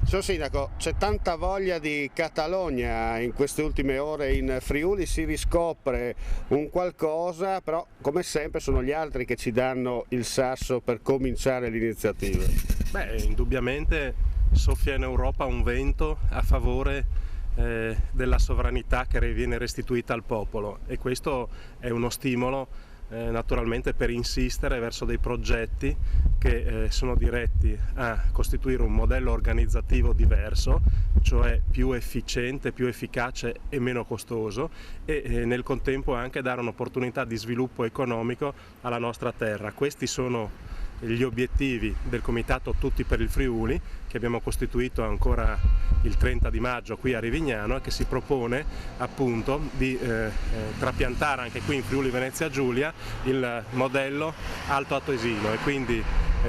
Signor Sindaco, c'è tanta voglia di Catalogna in queste ultime ore in Friuli, si riscopre un qualcosa, però come sempre sono gli altri che ci danno il sasso per cominciare l'iniziativa. Indubbiamente soffia in Europa un vento a favore della sovranità che viene restituita al popolo, e questo è uno stimolo naturalmente per insistere verso dei progetti che sono diretti a costituire un modello organizzativo diverso, cioè più efficiente, più efficace e meno costoso, e nel contempo anche dare un'opportunità di sviluppo economico alla nostra terra. Questi sono gli obiettivi del Comitato Tutti per il Friuli, che abbiamo costituito ancora il 30 di maggio qui a Rivignano, e che si propone appunto di trapiantare anche qui in Friuli Venezia Giulia il modello Alto Atesino, e quindi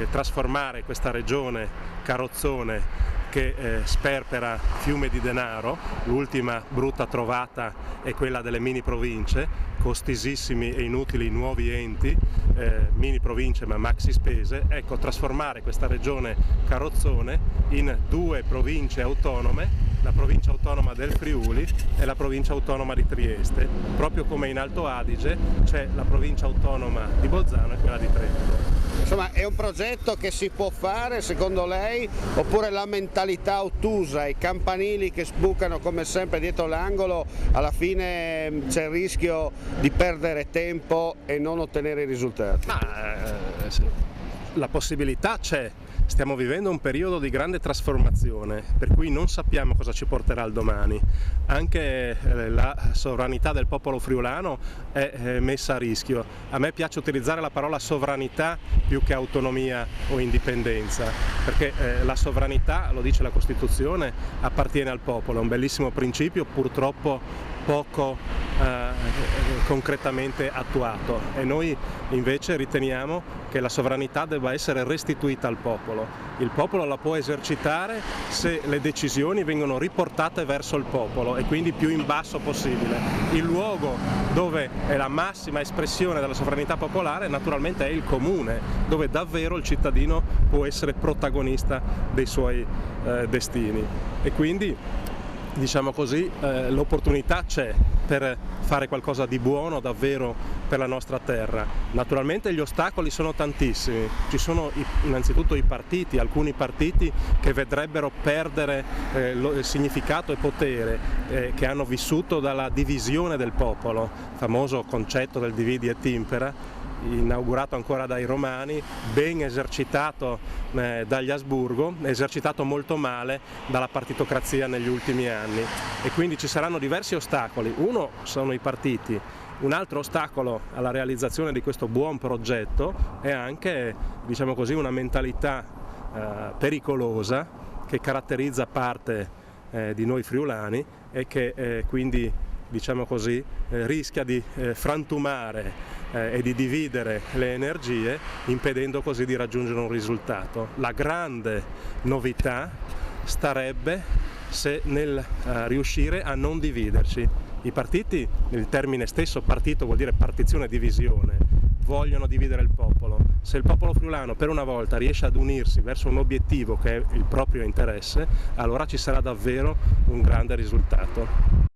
trasformare questa regione carrozzone che sperpera fiume di denaro. L'ultima brutta trovata è quella delle mini province, costosissimi e inutili nuovi enti, mini province ma maxi spese. Ecco, trasformare questa regione carrozzone in due province autonome, la provincia autonoma del Friuli e la provincia autonoma di Trieste, proprio come in Alto Adige c'è la provincia autonoma di Bolzano e quella di Trento. Insomma, è un progetto che si può fare secondo lei, oppure la mentalità ottusa, i campanili che sbucano come sempre dietro l'angolo, alla fine c'è il rischio di perdere tempo e non ottenere i risultati? La possibilità c'è. Stiamo vivendo un periodo di grande trasformazione, per cui non sappiamo cosa ci porterà il domani. Anche la sovranità del popolo friulano è messa a rischio. A me piace utilizzare la parola sovranità più che autonomia o indipendenza, perché la sovranità, lo dice la Costituzione, appartiene al popolo. È un bellissimo principio, purtroppo poco concretamente attuato, e noi invece riteniamo che la sovranità debba essere restituita al popolo. Il popolo la può esercitare se le decisioni vengono riportate verso il popolo, e quindi più in basso possibile. Il luogo dove è la massima espressione della sovranità popolare naturalmente è il comune, dove davvero il cittadino può essere protagonista dei suoi destini, e quindi diciamo così, l'opportunità c'è per fare qualcosa di buono davvero per la nostra terra. Naturalmente gli ostacoli sono tantissimi, ci sono innanzitutto i partiti, alcuni partiti che vedrebbero perdere il significato e potere, che hanno vissuto dalla divisione del popolo, famoso concetto del dividi et impera, inaugurato ancora dai Romani, ben esercitato dagli Asburgo, esercitato molto male dalla partitocrazia negli ultimi anni, e quindi ci saranno diversi ostacoli. Uno sono i partiti, un altro ostacolo alla realizzazione di questo buon progetto è anche, diciamo così, una mentalità pericolosa che caratterizza parte di noi friulani, e che quindi, diciamo così, rischia di frantumare e di dividere le energie, impedendo così di raggiungere un risultato. La grande novità starebbe nel riuscire a non dividerci. I partiti, il termine stesso partito vuol dire partizione e divisione, vogliono dividere il popolo. Se il popolo friulano per una volta riesce ad unirsi verso un obiettivo che è il proprio interesse, allora ci sarà davvero un grande risultato.